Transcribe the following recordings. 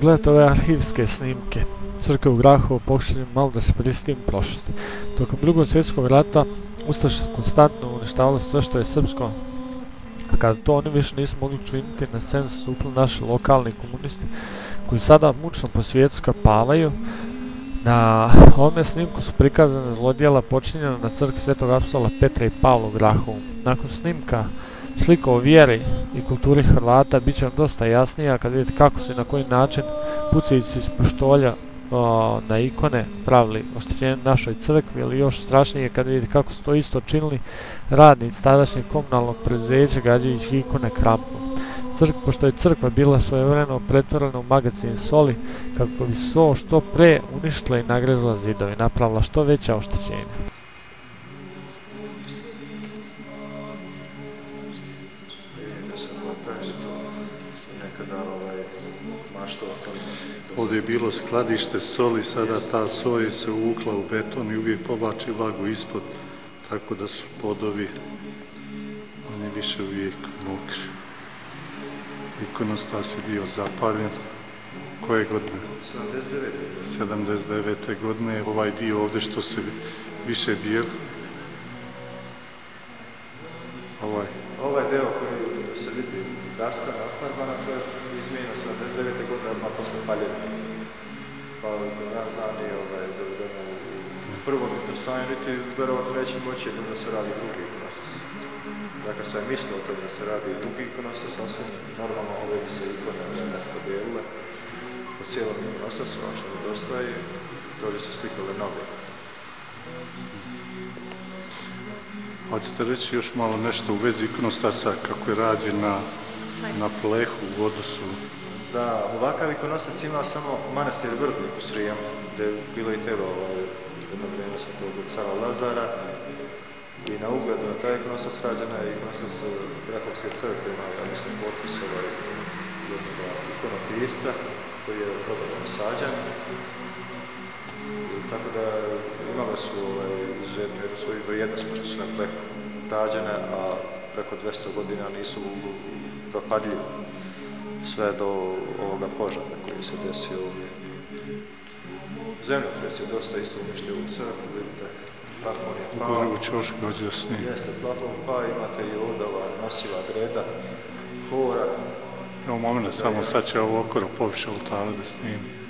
Gledajte ove arhivske snimke crkve u Grahovu, pokušajmo malo da se prisjetimo prošlosti. Tokom Drugog svjetskog rata ustaše su konstantno uništavali sve što je srpsko, a kada to oni više nisu mogli činiti, na scenu su upali naši lokalni komunisti koji sada mučno po svijetu skapavaju. Na ovome snimku su prikazane zlodjela počinjena na crkvi Svetog apostola Petra i Pavla u Grahovu. Nakon snimka slika o vjeri i kulturi Hrvata bit će vam dosta jasnija kad vidite kako su i na koji način pucajući iz pištolja na ikone pravili oštećenje našoj crkvi, ili još strašnije kad vidite kako su to isto činili radnici tadašnjeg komunalnog preduzeća gađajući ikone krampom. Pošto je crkva bila svojevremeno pretvorena u magacin soli, kako bi sol što pre uništila i nagrezla zidovi, napravila što veća oštećenja. Ovdje je bilo skladište soli, sada ta soja se uvukla u beton i uvijek povlači vlagu ispod, tako da su podovi, oni više uvijek mokri. Ikonostas je bio zapaljen. Koje godine? 79. godine. Ovaj dio ovdje što se više bijeli. Ovaj deo koji se vidi daska nafarbana, to je izmijenjeno 79. godine odmah posle paljenja. Pa ja znam nije u prvom nedostanju, niti verovatno neće moći da se radi drugi ikonostas. Dakle, sam je mislio o tome da se radi drugi ikonostas, sasvim normalno ove bi se ikone nastabilile po cijelom ikonostasu, ono što nedostaje, dođe se slikale nove. Hoćete reći još malo nešto u vezi ikonostasa, kako je rađen na plehu u odnosu? Da, ovakav ikonostas ima samo manastir Vrbnik u Srijemu, gdje je bilo i telo jedno vrijeme svetog cara Lazara. I na ugledu na taj ikonostas rađena je ikonostas Grahovske crkve, ima mislim potpis jednog ikonopisca koji je probavno sađan. Tako da imale su izuzetnu jednu svoju vrijednost, pošto su na plehu rađene, a preko 200 godina nisu propadljive sve do ovoga požara koji se desio ovdje. Zemljotres je dosta isto uništio u crkvu, vidite. Gore u ćošku dođe da snimi. Jeste, plafon pa imate i ovdje ova nosiva greda, hora. Evo moment, samo sad će ovo okoro poviše oltara da snimi.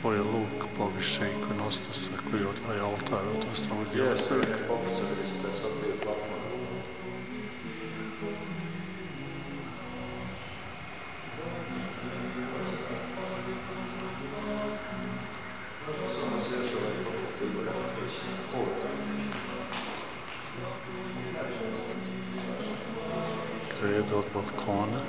Ovo je luk poviše ikonostasa koji odvaja oltar od ostalog dijela crkve. Jeste, popucali bi se da je sad bio plafon. Kreda od balkona.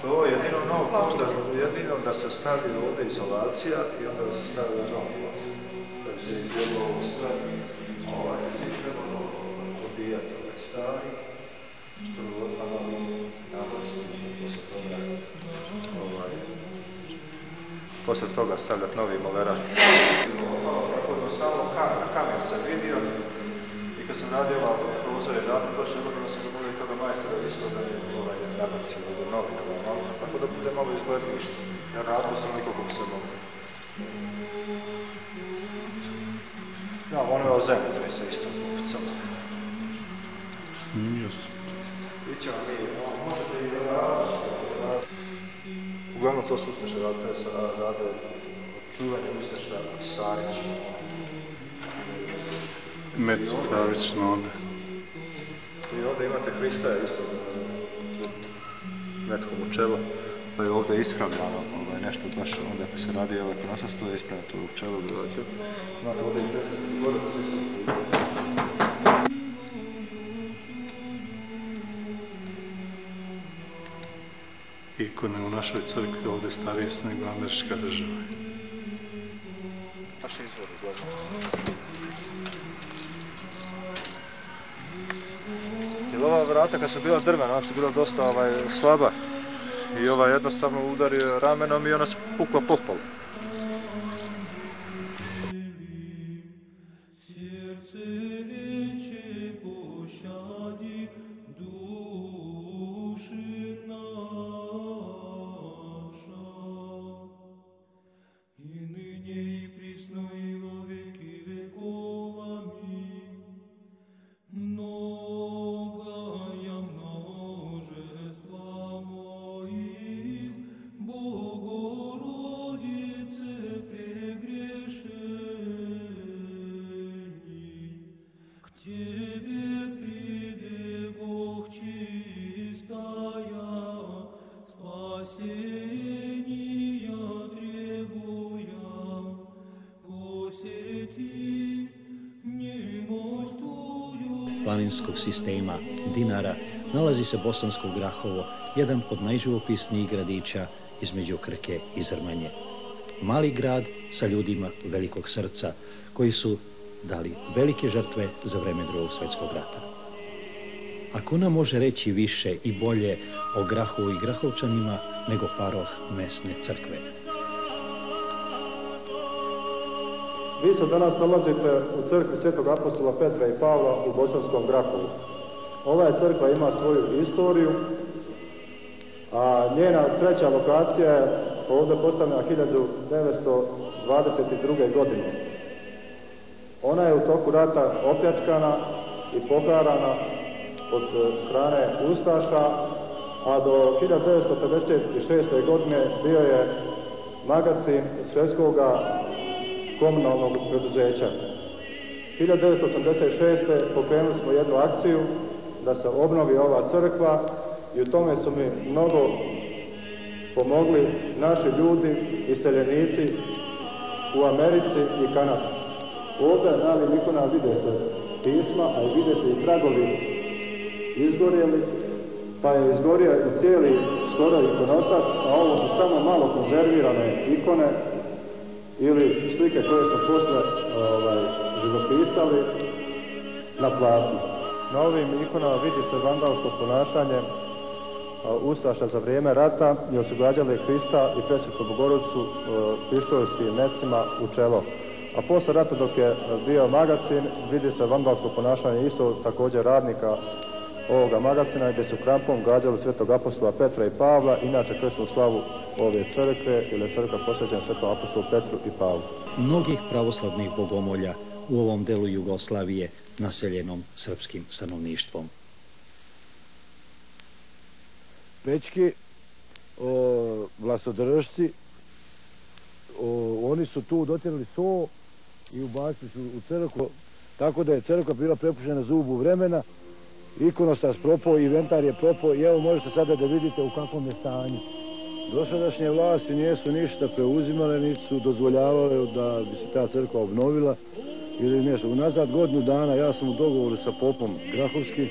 To je jedino novo pošta, jedino da se stavi ovdje izolacija i onda da se stavi u dom. Da bi se izgledalo ovo sve, se trebalo odbijati ovaj stari, prvo odmah posle toga stavljati novi moleran. Od samog kamen sam vidio i kad sam radio prozore radi, prošle godine sam zamolio toga majstora isto da je nabacio do novi, tako da bude malo izgledniji. Ja radio sam nikog se mogu. Ja, ono je o zemljotresa isto pucalo. Snimio sam. Ićemo mi, možete i raditi. Uglavnom to su Ustaše rade čuvanje Ustaša Sarić. Mec Savić None. I ovdje imate Hrista isto metkom u čelo, pa je ovdje ispravljano nešto baš onda kad se radi ovaj ikonostas, to je ispravljeno to u čelo. Imate ovdje i 10 godina. Ikone u našoj crkvi ovdje starije su nego američka država. Naš izvor uglavnom. ova vrata kad su bila drvena, ona su bila dosta slaba. I jednostavno udario ramenom i ona se pukla po polu. Planinskog sistema Dinara nalazi se Bosansko Grahovo, jedan od najživopisnijih gradića između Krke i Zrmanje. Mali grad sa ljudima velikog srca koji su dali velike žrtve za vreme Drugog svjetskog rata. Ako ona može reći više i bolje o Grahovu i Grahovčanima nego paroh mesne crkve. Vi se danas nalazite u crkvi Svetog apostola Petra i Pavla u Bosanskom Grahovu. Ova crkva ima svoju istoriju, a njena treća lokacija je ovdje postavljena 1922. godine. Ona je u toku rata opljačkana i poharana od strane ustaša, a do 1956. godine bio je magacin Svjetskog komunalnog preduzeća. 1986. pokrenuli smo jednu akciju da se obnovi ova crkva i u tome su mi mnogo pomogli naši ljudi, iseljenici u Americi i Kanadi. Ovdje na ovim ikonama vide se pisma, a i vide se i tragovi izgorjeli, pa je izgorio i cijeli skoro ikonostas, a ovo su samo malo konzervirane ikone ili slike koje smo posle živopisali na platnu. Na ovim ikonama vidi se vandalsko ponašanje ustaša za vrijeme rata i oslobađali Hrista i Presvetu Bogorodicu pištoljskim mecima u čelo. A posle rata dok je bio magacin vidi se vandalsko ponašanje isto također radnika ovoga magacina gdje su krampom gađali Svetog apostola Petra i Pavla, inače krsnu slavu ove crkve ili crkva posvećena Svetom apostolu Petru i Pavlu. Mnogih pravoslavnih bogomolja u ovom delu Jugoslavije naseljenom srpskim stanovništvom. Pećki, vlastodržci, oni su tu dotirali so i ubacili su u crkvu, tako da je crkva bila prepuštena zubu vremena, ikonostas propao, inventar je propao i evo možete sada da vidite u kakvom je stanju. Dosadašnje vlasti nisu ništa preuzimale, niti su dozvoljavale da bi se ta crkva obnovila ili nešto. Unazad godinu dana ja sam u dogovoru sa popom Grahovskim,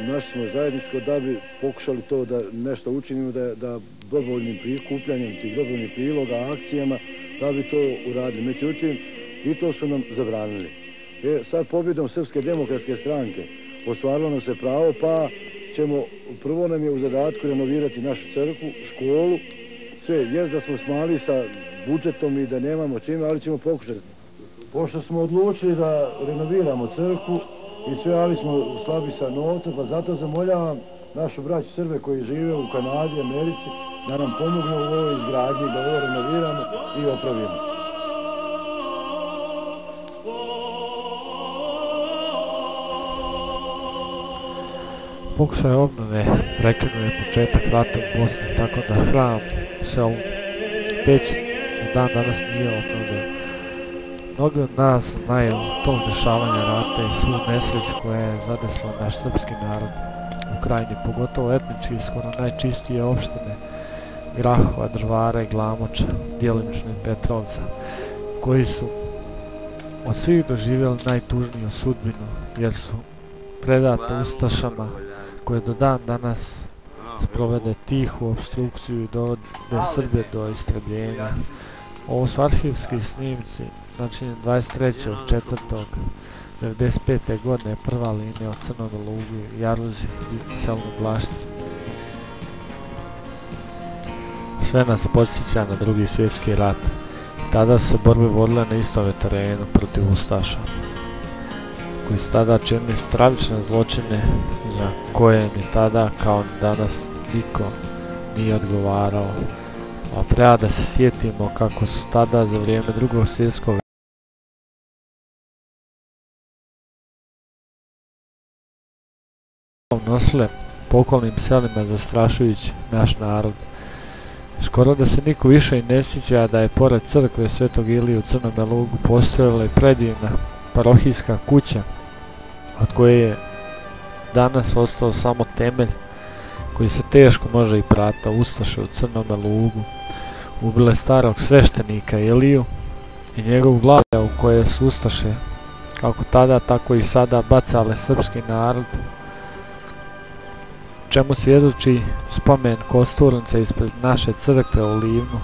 našli smo zajedničko da bi pokušali to da nešto učinimo, da dobrovoljnim prikupljanjem tih dobrovoljnih priloga, akcijama, da bi to uradili. Međutim, i to su nam zabranili. Sad pobjedom Srpske demokratske stranke ostvarilo nam se pravo, pa ćemo, prvo nam je u zadatku renovirati našu crkvu, školu, sve, jest da smo smali sa budžetom i da nemamo čime, ali ćemo pokušati. Pošto smo odlučili da renoviramo crkvu i sve, ali smo slabi sa novcem, pa zato zamoljavam našu braću Srbe koji žive u Kanadi, Americi, da nam pomognu u ovoj izgradnji, da ovo renoviramo i opravimo. Pokušaj obnove prekinuo je početak rata u Bosni, tako da hram u selu Peć dan danas nije obnovljen. Mnogi od nas znaju tog dešavanja rata i svu nesreću koja je zadesila naš srpski narod u Krajini, pogotovo etnički skoro najčistije opštine Grahova, Drvara i Glamoča, djelimično i Petrovca, koji su od svih doživjeli najtužniju sudbinu jer su predate ustašama koje do dan danas sprovede tihu opstrukciju i dovode Srbe do istrebljenja. Ovo su arhivski snimci, znači 23.4. 1995. godine prva linija od Crnog Lugu, Jaruzi i Selnu Blašci. Sve nas podsjeća na Drugi svjetski rat. Tada su se borbe vodile na istome terenu protiv ustaša, koji su tada činili stravične zločine za koje ni tada kao ni danas niko nije odgovarao. A treba da se sjetimo kako su tada za vrijeme Drugog svjetskog nosile po okolnim selima zastrašujući naš narod. Skoro da se niko više i ne sjeća da je pored crkve Svetog Ilije u Crnome Lugu postojala i predivna parohijska kuća, od koje je danas ostao samo temelj koji se teško može i prata. Ustaše u Crnome Lugu ubile starog sveštenika Iliju i njegovu glavu u koje su ustaše kako tada tako i sada bacale srpski narod, čemu svjedoči spomen kosturnice ispred naše crkve u Livnu,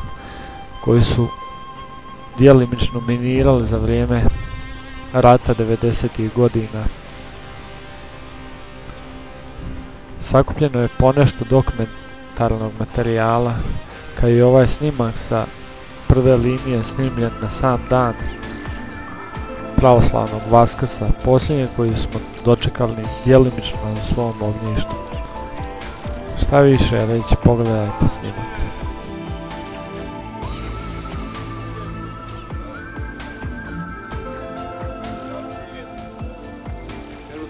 koji su djelimično minirali za vrijeme rata 90. godina. Sakupljeno je ponešto dokumentarnog materijala, kao i ovaj snimak sa prve linije snimljen na sam dan pravoslavnog Vaskrsa, posljednje koji smo dočekali djelimično na svom ognjištu. Šta više reći, pogledajte snimak.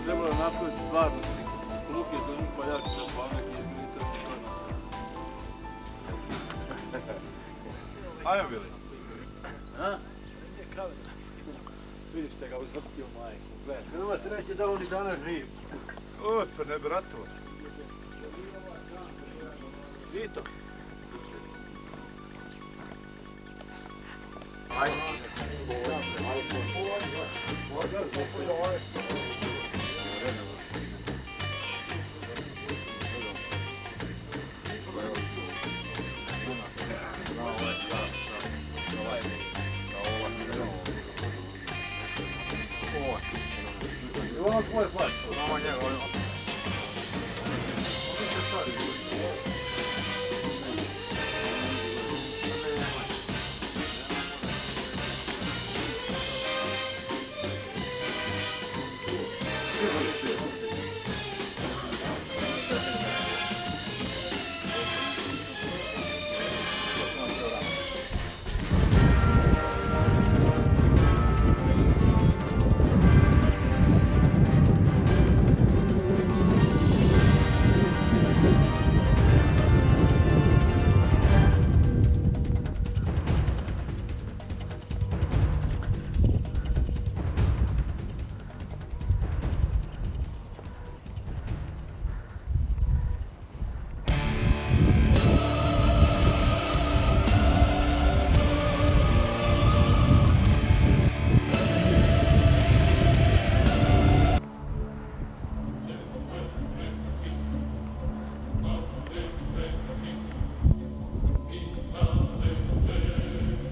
Trebalo je napraviti stvarno sliku. Luk je do njih paljaki za plavnek i izminite. Ajmo bili. Vidiš te ga uzvrtio majku. Nema se reći da on i danas živ. O, pa ne bi ratovo. Vito. Ovo tvoje plaće. Ovo njega, ovo.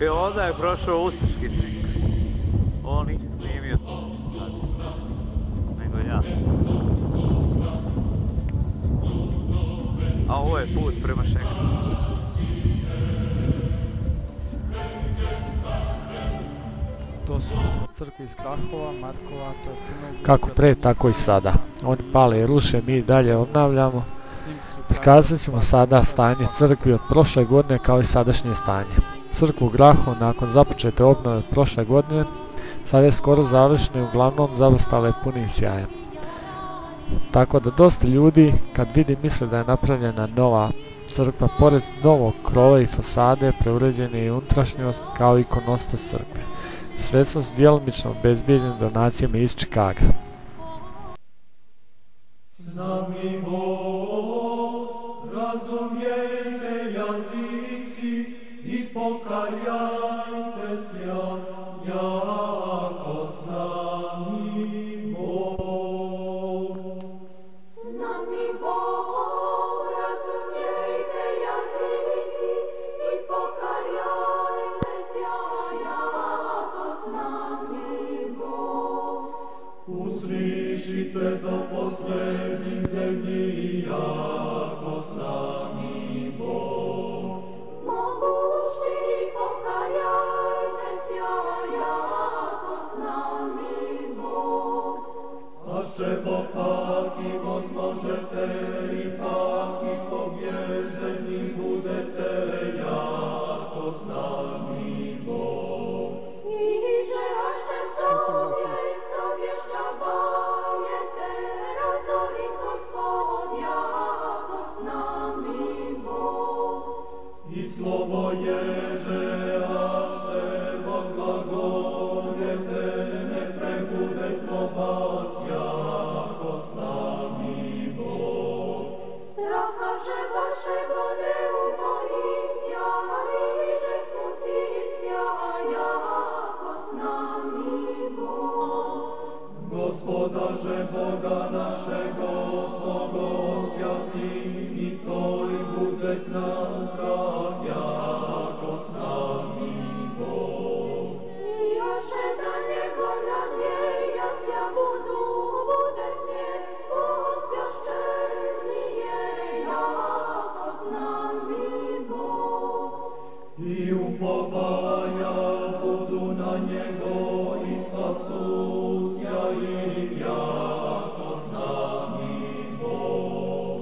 I onda je prošao ustaški trik. On ih snimio sad. Nego ja. A ovo je put prema Šengenu. To su crkve iz Krahova, Markovaca, Crnog. Kako pre, tako i sada. Oni pale i ruše, mi dalje obnavljamo. Prikazat ćemo sada stanje crkvi od prošle godine kao i sadašnje stanje. Crkvu u Grahovu nakon započete obnove od prošle godine sada je skoro završena i uglavnom zablistala je punim sjajem. Tako da dosta ljudi kad vidi misle da je napravljena nova crkva, pored novog krova i fasade preuređena je i unutrašnjost kao i ikonostas crkve. Sredstva su djelomično obezbijeđene donacijama iz Čikaga. S nami Bog, razumijte jazici i pokajajte se, jako s nami Bog. S nami Bog, razumijte jazici i pokajajte se, jako s nami Bog. Uslišite do posljednjih zemlji, jako s nami Bog. Mogući pokajajte sja, jako s nami Bog. A što pak i možete i pak i pobježdeni budete, jako s nami Bog. Iže ašte sobješća bajete, razori Gospod, jako s nami Bog. I slovo ježe ašte возглаголете, ne prebudetmo vas, jako s nami Bog. Straha že vašego ne ubojisja, iže smutisja, jako s nami Bog. Gospoda že Boga našego, Tvogo osvjati, i Tvoj budek nam strah, jako s nami Bog. I oše da njego nadvijasja budek nje, osvjašćenije, jako s nami Bog. I upovanja budu na njego i spasusja im, jako s nami Bog.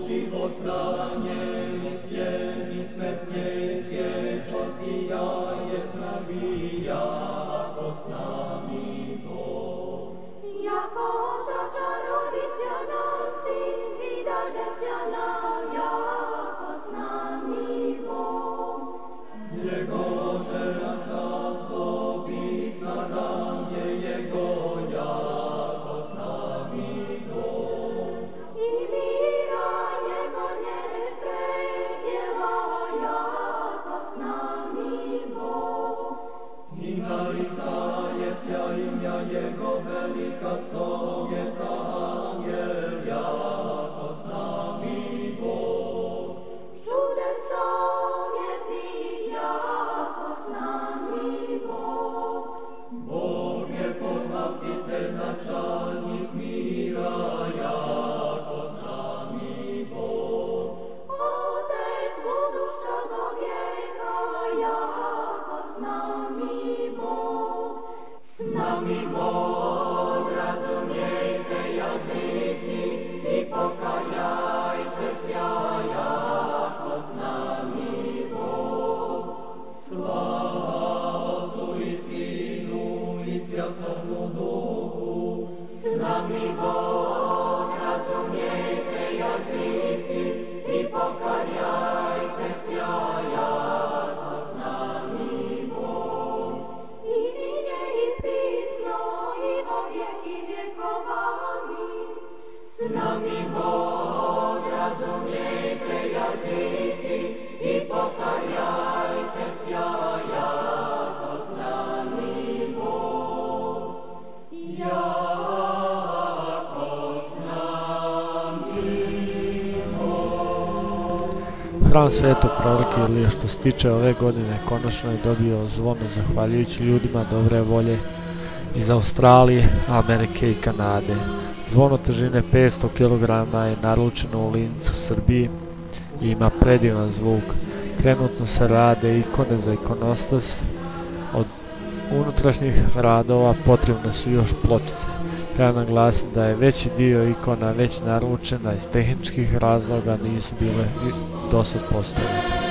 Život zdanje i sjeni svetnje i svjetlo sijaje pravi, jako s nami Bog. Jako otroča rodisja nam sin, i dadesja nam, jako s nami Bog. Jego žena často pisna nam je, jego jako s nami Bog. I mira jego ne predjela, jako s nami Bog. I naricajecja imja jego velika sovjeta angel, jako s nami Bog. Čudesa umjetnih, jako s nami Bog. Bog je podvlastitelj, načalnik mira, jako s nami Bog. Otec budućega vijeka, jako s nami Bog. S nami Bog, razumijte jazici i pokajajte sja, jako s nami Bog. Slava Otcu i Sinu i Svjatomu Duhu. S nami Bog, razumijte jazici i pokajajte sja, jako s nami Bog. I ninje i prisno, i vo vijeki vjekova, amin. S nami Bog, razumijte jazici i pokajajte sja, jako s nami Bog. Jako s nami Bog. Hram Svetog proroka Ilije što se tiče ove godine konačno je dobio zvono zahvaljujući ljudima dobre volje iz Australije, Amerike i Kanade. Zvono težine 500 kg je naručeno u Lincu, Srbiji i ima predivan zvuk. Trenutno se rade ikone za ikonostas. Od unutrašnjih radova potrebne su još pločice. Treba naglasiti da je veći dio ikona već naručena, iz tehničkih razloga nisu bile dosad postavljene.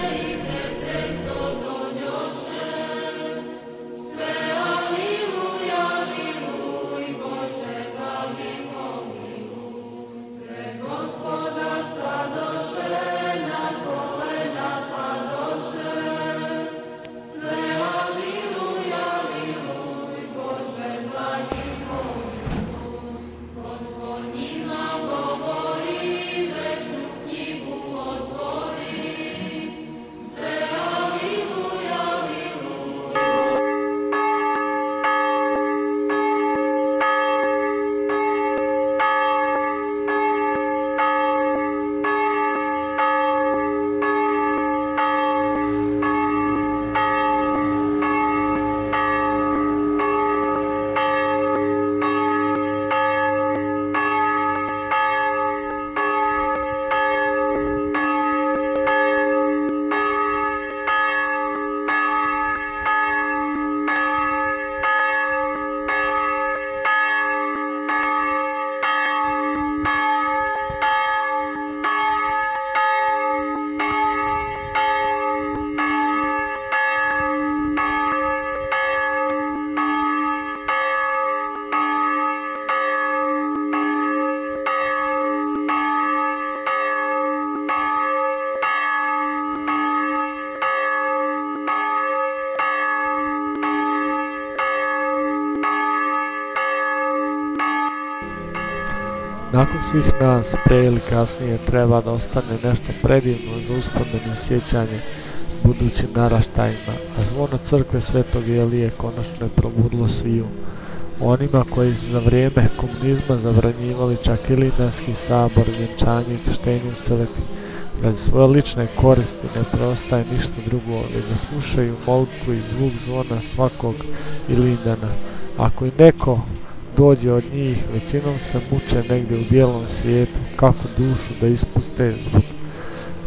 Nakon svih nas, pre ili kasnije, treba da ostane nešto predivno za uspomenu i sjećanje budućim naraštajima, a zvono crkve Svetog Ilije konačno je probudilo sviju. Onima koji su za vrijeme komunizma zabranjivali čak Ilinarski sabor, vjenčanje i krštenje u crkvi, radi svoje lične koristi ne preostaje ništa drugo, već da slušaju molitvu i zvuk zvona svakog Ilindana. Ako i neko dođe od njih, većinom se muče negdje u bijelom svijetu, kako dušu da ispuste zbog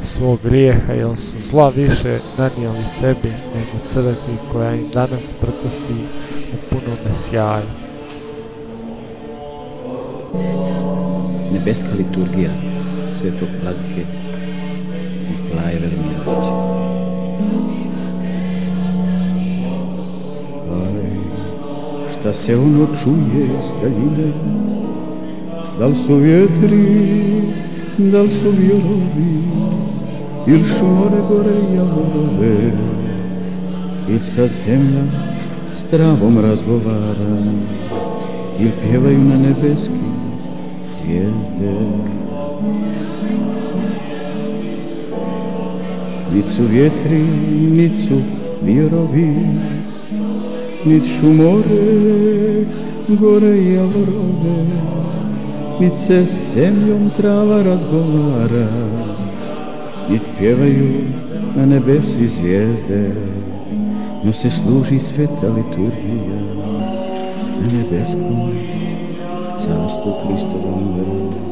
svog grijeha, jer su zla više nanijeli sebi nego crkvi koja im danas prkosti u punome sjaju. Nebeska liturgija Svetog Vladike Nikolaja Velimirovića. Šta se ono čuje s daljine, da li su vjetri, da li su vjorovi, ili šumore gore javorove, ili sad zemlja s travom razgovara, ili pjevaju na nebeski zvijezde. Nit su vjetri, nit su vjerovi, nit šumore gore javorove, nit se zemljom trava razgovara, nit pjevaju na nebesi zvijezde, no se služi sveta liturgija na nebeskom carstvu Hristovom.